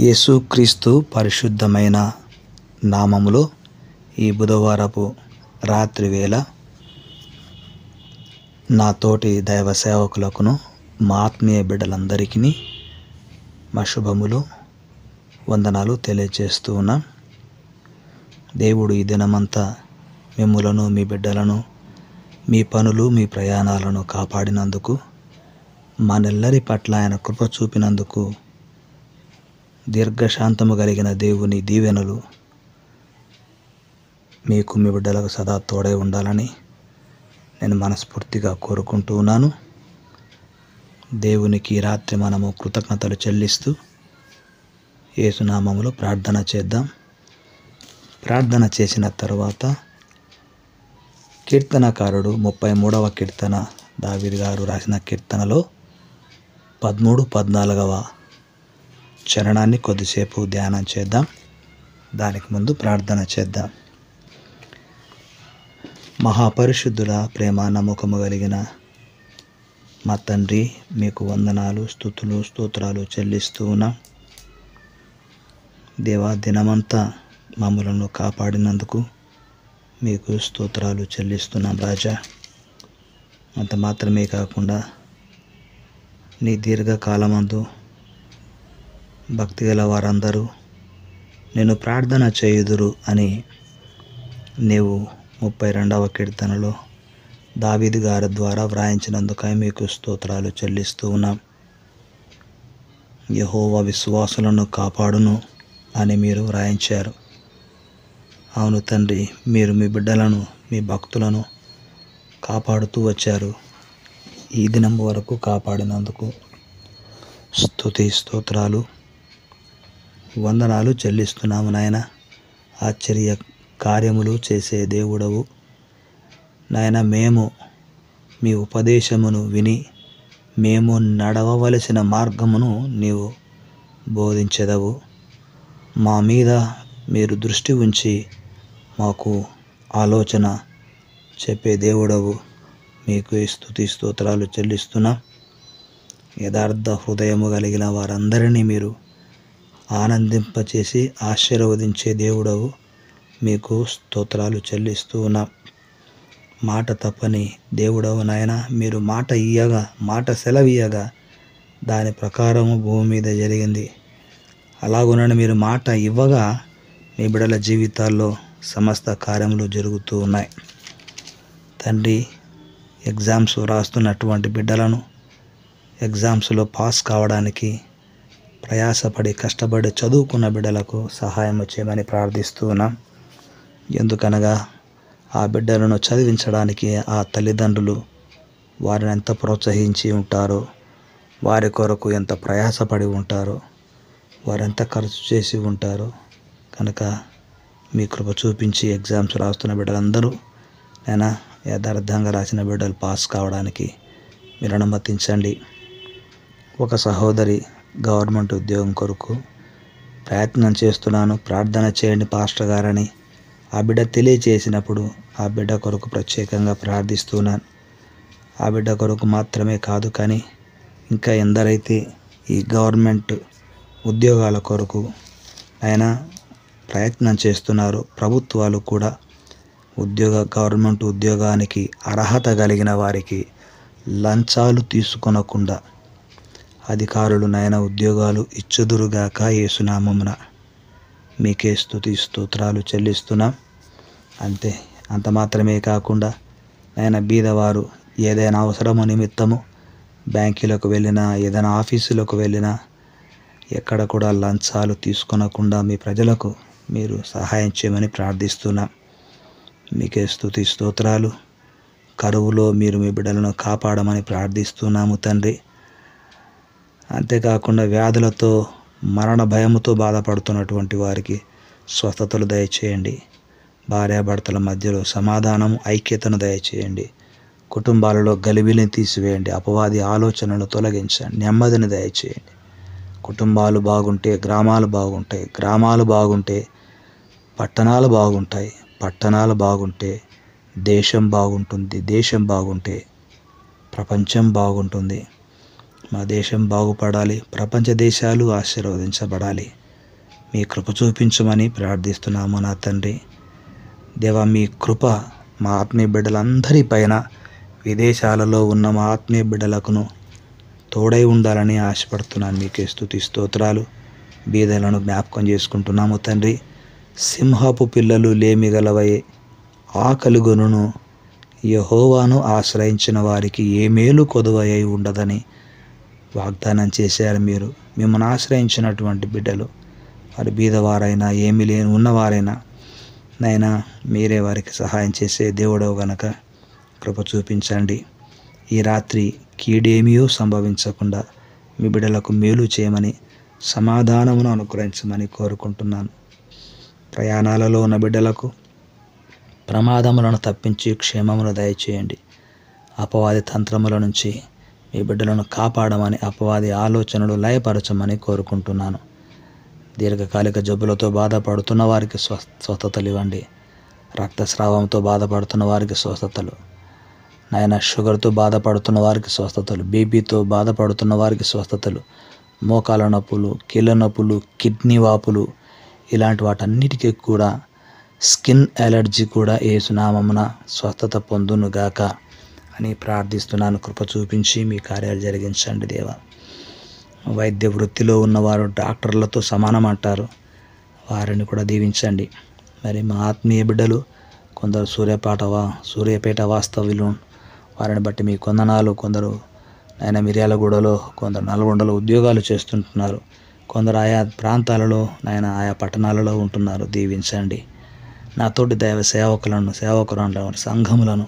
యేసుక్రీస్తు పరిశుద్ధమైన నామములో ఈ బుధవారపు రాత్రి వేళ నా తోటి దైవ సేవకులకును మా ఆత్మీయ బిడ్డలందరికీ మా శుభములు వందనాలు తెలియజేస్తూ ఉన్నాం. దేవుడు ఈ దినమంతా మిమ్ములను మీ బిడ్డలను మీ పనులు మీ ప్రయాణాలను కాపాడినందుకు మనెల్లరి పట్ల ఆయన కృప చూపినందుకు దీర్ఘశాంతము కలిగిన దేవుని దీవెనలు మీకు మీ బిడ్డలకు సదా తోడై ఉండాలని నేను మనస్ఫూర్తిగా కోరుకుంటూ ఉన్నాను. దేవునికి రాత్రి మనము కృతజ్ఞతలు చెల్లిస్తూ యేసునామములో ప్రార్థన చేద్దాం. ప్రార్థన చేసిన తర్వాత కీర్తనకారుడు 33వ కీర్తన దావీదు గారు రాసిన కీర్తనలో 13-14వ చరణాన్ని కొద్దిసేపు ధ్యానం చేద్దాం. దానికి ముందు ప్రార్థన చేద్దాం. మహాపరిశుద్ధుల ప్రేమ నమ్మకము కలిగిన మా తండ్రి, మీకు వందనాలు స్తుతులు స్తోత్రాలు చెల్లిస్తూ ఉన్నాం. దేవా, దినమంతా మమ్మలను కాపాడినందుకు మీకు స్తోత్రాలు చెల్లిస్తున్నాం రాజా. అంత మాత్రమే కాకుండా నీ దీర్ఘకాలమందు భక్తి గల వారందరూ నేను ప్రార్థన చేయుదురు అని నీవు 32వ కీర్తనలో దావీదు గారి ద్వారా వ్రాయించినందుకై మీకు స్తోత్రాలు చెల్లిస్తూ ఉన్నాం. యెహోవా విశ్వాసులను కాపాడును అని మీరు వ్రాయించారు. అవును తండ్రి, మీరు మీ బిడ్డలను మీ భక్తులను కాపాడుతూ వచ్చారు. ఈ దినం వరకు కాపాడినందుకు స్తుతి స్తోత్రాలు వందనాలు చెల్లిస్తున్నాము నాయన. ఆశ్చర్య కార్యములు చేసే దేవుడవు నాయన. మేము మీ ఉపదేశమును విని మేము నడవవలసిన మార్గమును నీవు బోధించెదవు. మా మీద మీరు దృష్టి ఉంచి మాకు ఆలోచన చెప్పే దేవుడవు. మీకు స్తుతి స్తోత్రాలు చెల్లిస్తున్నాం. యథార్థ హృదయము కలిగిన వారందరినీ మీరు ఆనందింపచేసి ఆశీర్వదించే దేవుడవు. మీకు స్తోత్రాలు చెల్లిస్తూ ఉన్నాం. మాట తప్పని దేవుడవు నాయన. మీరు మాట సెలవీయగా దాని ప్రకారము భూమి మీద జరిగింది. అలాగునని మీరు మాట ఇవ్వగా మీ బిడ్డల జీవితాల్లో సమస్త కార్యములు జరుగుతూ ఉన్నాయి. తండ్రి, ఎగ్జామ్స్ రాస్తున్నటువంటి బిడ్డలను ఎగ్జామ్స్లో పాస్ కావడానికి ప్రయాసపడి కష్టపడి చదువుకున్న బిడ్డలకు సహాయం చేయమని ప్రార్థిస్తూ ఉన్నాం. ఎందుకనగా ఆ బిడ్డలను చదివించడానికి ఆ తల్లిదండ్రులు వారిని ఎంత ప్రోత్సహించి ఉంటారో, వారి కొరకు ఎంత ప్రయాసపడి ఉంటారో, వారెంత ఖర్చు చేసి ఉంటారో. కనుక మీ కృప చూపించి ఎగ్జామ్స్ రాస్తున్న బిడ్డలందరూ నేను యథార్థంగా రాసిన బిడ్డలు పాస్ కావడానికి మీరు అనుమతించండి. ఒక సహోదరి గవర్నమెంట్ ఉద్యోగం కొరకు ప్రయత్నం చేస్తున్నాను, ప్రార్థన చేయండి పాస్టర్ గారని ఆ బిడ్డ తెలియచేసినప్పుడు ఆ బిడ్డ కొరకు ప్రత్యేకంగా ప్రార్థిస్తున్నాను. ఆ బిడ్డ కొరకు మాత్రమే కాదు, కానీ ఇంకా ఎందరైతే ఈ గవర్నమెంట్ ఉద్యోగాల కొరకు ఆయన ప్రయత్నం చేస్తున్నారు, ప్రభుత్వాలు కూడా గవర్నమెంట్ ఉద్యోగానికి అర్హత కలిగిన వారికి లంచాలు తీసుకొనకుండా అధికారులు నాయన ఉద్యోగాలు ఇచ్చుదురుగాక. యేసునామమున మీకే స్తుతి స్తోత్రాలు చెల్లిస్తున్నాం. అంత మాత్రమే కాకుండా నాయన, బీదవారు ఏదైనా అవసరము నిమిత్తము బ్యాంకులకు వెళ్ళినా, ఏదైనా ఆఫీసులకు వెళ్ళినా ఎక్కడ కూడా లంచాలు తీసుకొనకుండా మీ ప్రజలకు మీరు సహాయం చేయమని ప్రార్థిస్తున్నాం. మీకే స్తుతి స్తోత్రాలు. కరువులో మీరు మీ బిడ్డలను కాపాడమని ప్రార్థిస్తున్నాము తండ్రి. అంతేకాకుండా వ్యాధులతో మరణ భయముతో బాధపడుతున్నటువంటి వారికి స్వస్థతలు దయచేయండి. భార్యాభర్తల మధ్యలో సమాధానము ఐక్యతను దయచేయండి. కుటుంబాలలో గలిబిలిని తీసివేయండి. అపవాది ఆలోచనలు తొలగించండి. నెమ్మదిని దయచేయండి. కుటుంబాలు బాగుంటే గ్రామాలు బాగుంటాయి, గ్రామాలు బాగుంటే పట్టణాలు బాగుంటాయి, పట్టణాలు బాగుంటే దేశం బాగుంటుంది, దేశం బాగుంటే ప్రపంచం బాగుంటుంది. మా దేశం బాగుపడాలి, ప్రపంచ దేశాలు ఆశీర్వదించబడాలి. మీ కృప చూపించమని ప్రార్థిస్తున్నాము నా తండ్రి. దేవా, మీ కృప మా ఆత్మీయ బిడ్డలందరి పైన, విదేశాలలో ఉన్న మా ఆత్మీయ బిడ్డలకును తోడై ఉండాలని ఆశపడుతున్నాను. మీకే స్తుతి స్తోత్రాలు. బీదలను జ్ఞాపకం చేసుకుంటున్నాము తండ్రి. సింహపు పిల్లలు లేమిగలవై ఆకలిగొనును, యెహోవాను ఆశ్రయించిన వారికి ఏ మేలు కొదువై ఉండదని వాగ్దానం చేశారు మీరు. మిమ్మల్ని ఆశ్రయించినటువంటి బిడ్డలు, వారి బీదవారైనా ఏమీ లేని ఉన్నవారైనా నైనా మీరే వారికి సహాయం చేసే దేవుడవు గనక కృప చూపించండి. ఈ రాత్రి కీడేమియో సంభవించకుండా మీ బిడ్డలకు మేలు చేయమని, సమాధానమును అనుగ్రహించమని కోరుకుంటున్నాను. ప్రయాణాలలో ఉన్న బిడ్డలకు ప్రమాదములను తప్పించి క్షేమమును దయచేయండి. అపవాది తంత్రముల నుంచి మీ బిడ్డలను కాపాడమని, అపవాది ఆలోచనలు లయపరచమని కోరుకుంటున్నాను. దీర్ఘకాలిక జబ్బులతో బాధపడుతున్న వారికి స్వస్థతలు ఇవ్వండి. రక్తస్రావంతో బాధపడుతున్న వారికి స్వస్థతలు, నాయన షుగర్తో బాధపడుతున్న వారికి స్వస్థతలు, బీపీతో బాధపడుతున్న వారికి స్వస్థతలు, మోకాల నొప్పులు, కీళ్ళ నొప్పులు, కిడ్నీ వాపులు, ఇలాంటి వాటన్నిటికీ కూడా, స్కిన్ ఎలర్జీ కూడా యేసు నామమున స్వస్థత పొందునుగాక అని ప్రార్థిస్తున్నాను. కృప చూపించి మీ కార్యాలు జరిగించండి దేవా. వైద్య వృత్తిలో ఉన్నవారు డాక్టర్లతో సమానం అంటారు, వారిని కూడా దీవించండి. మరి మా ఆత్మీయ బిడ్డలు కొందరు సూర్యాపేట వాస్తవ్యులు, వారిని బట్టి మీ కొందనాలు. కొందరు ఆయన మిర్యాలగూడలో, కొందరు నల్గొండలో ఉద్యోగాలు చేస్తుంటున్నారు, కొందరు ఆయా ప్రాంతాలలో ఆయా పట్టణాలలో ఉంటున్నారు. దీవించండి. నాతోటి దైవ సేవకులను సంఘములను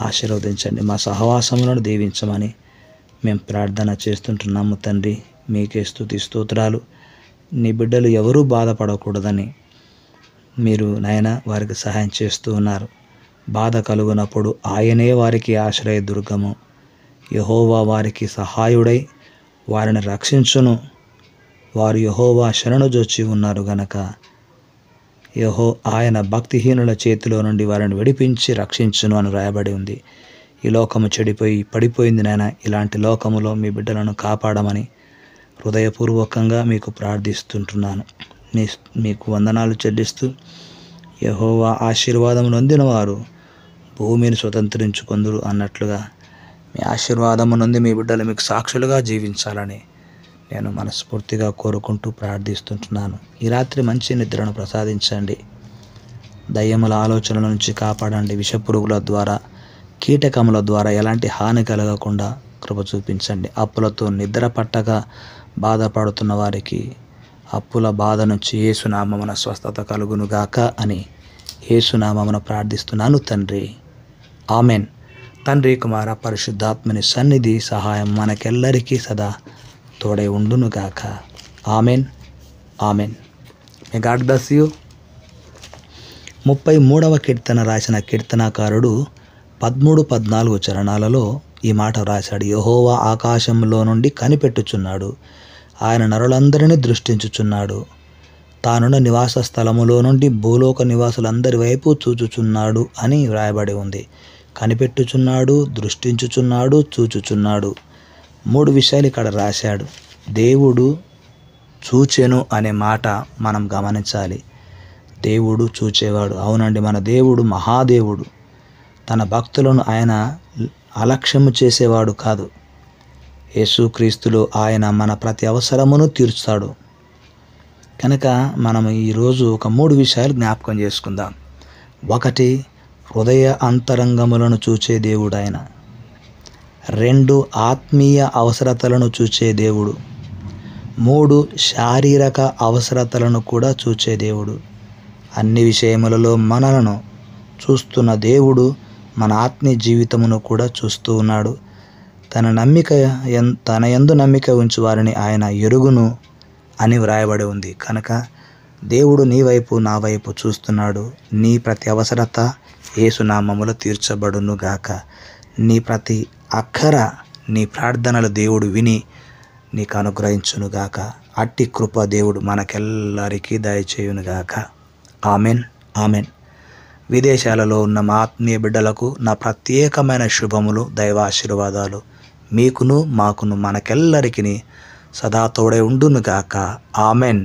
ఆశీర్వదించండి. మా సహవాసములను దీవించమని మేము ప్రార్థన చేస్తుంటున్నాము తండ్రి. మీకే స్తుతి స్తోత్రాలు. నీ బిడ్డలు ఎవరూ బాధపడకూడదని మీరు నాయన వారికి సహాయం చేస్తూ ఉన్నారు. బాధ కలుగునప్పుడు ఆయనే వారికి ఆశ్రయ దుర్గము. యెహోవా వారికి సహాయుడై వారిని రక్షించును. వారు యెహోవా శరణుజొచ్చి ఉన్నారు గనక ఆయన భక్తిహీనుల చేతిలో నుండి వారిని విడిపించి రక్షించును అని రాయబడి ఉంది. ఈ లోకము చెడిపోయి పడిపోయింది నాయన. ఇలాంటి లోకములో మీ బిడ్డలను కాపాడమని హృదయపూర్వకంగా మీకు ప్రార్థిస్తుంటున్నాను. మీకు వందనాలు చెల్లిస్తూ, యెహోవా ఆశీర్వాదము నొందిన వారు భూమిని స్వతంత్రించుకొందురు అన్నట్లుగా మీ ఆశీర్వాదము నొంది మీ బిడ్డలు మీకు సాక్షులుగా జీవించాలని నేను మనస్ఫూర్తిగా కోరుకుంటూ ప్రార్థిస్తుంటున్నాను. ఈ రాత్రి మంచి నిద్రను ప్రసాదించండి. దయ్యముల ఆలోచనల నుంచి కాపాడండి. విషపురుగుల ద్వారా, కీటకముల ద్వారా ఎలాంటి హాని కలగకుండా కృప చూపించండి. అప్పులతో నిద్ర పట్టక బాధపడుతున్న వారికి అప్పుల బాధ నుంచి యేసునామమున స్వస్థత కలుగునుగాక అని యేసునామమున ప్రార్థిస్తున్నాను తండ్రి. ఆమెన్. తండ్రి, కుమార, పరిశుద్ధాత్మని సన్నిధి సహాయం మనకెల్లరికీ సదా తోడై ఉండునుగాక. Amen. Amen. May God bless you. 33వ కీర్తన రాసిన కీర్తనాకారుడు 13-14 చరణాలలో ఈ మాట రాశాడు. యెహోవా ఆకాశంలో నుండి కనిపెట్టుచున్నాడు, ఆయన నరులందరినీ దృష్టించుచున్నాడు. తానున్న నివాస స్థలములో నుండి భూలోక నివాసులందరి వైపు చూచుచున్నాడు అని వ్రాయబడి ఉంది. కనిపెట్టుచున్నాడు, దృష్టించుచున్నాడు, చూచుచున్నాడు. 3 విషయాలు ఇక్కడ రాశాడు. దేవుడు చూచెను అనే మాట మనం గమనించాలి. దేవుడు చూచేవాడు. అవునండి, మన దేవుడు మహాదేవుడు. తన భక్తులను ఆయన అలక్ష్యము చేసేవాడు కాదు. యేసుక్రీస్తులో ఆయన మన ప్రతి అవసరమును తీర్చుతాడు. కనుక మనం ఈరోజు ఒక 3 విషయాలు జ్ఞాపకం చేసుకుందాం. 1, హృదయ అంతరంగములను చూచే దేవుడు ఆయన. 2, ఆత్మీయ అవసరతలను చూచే దేవుడు. 3, శారీరక అవసరతలను కూడా చూచే దేవుడు. అన్ని విషయములలో మనలను చూస్తున్న దేవుడు మన ఆత్మీయ జీవితమును కూడా చూస్తూ ఉన్నాడు. తన యందు నమ్మిక ఉంచు వారిని ఆయన ఎరుగును అని వ్రాయబడి ఉంది. కనుక దేవుడు నీ వైపు నా వైపు చూస్తున్నాడు. నీ ప్రతి అవసరత యేసునామములో తీర్చబడునుగాక. నీ ప్రతి అక్కర, నీ ప్రార్థనలు దేవుడు విని నీకు అనుగ్రహించునుగాక. అట్టి కృప దేవుడు మనకెల్లరికీ దయచేయునుగాక. ఆమెన్. ఆమెన్. విదేశాలలో ఉన్న మా ఆత్మీయ బిడ్డలకు నా ప్రత్యేకమైన శుభములు, దైవాశీర్వాదాలు మీకును మాకును మనకెల్లరికి సదా తోడై ఉండునుగాక. ఆమెన్.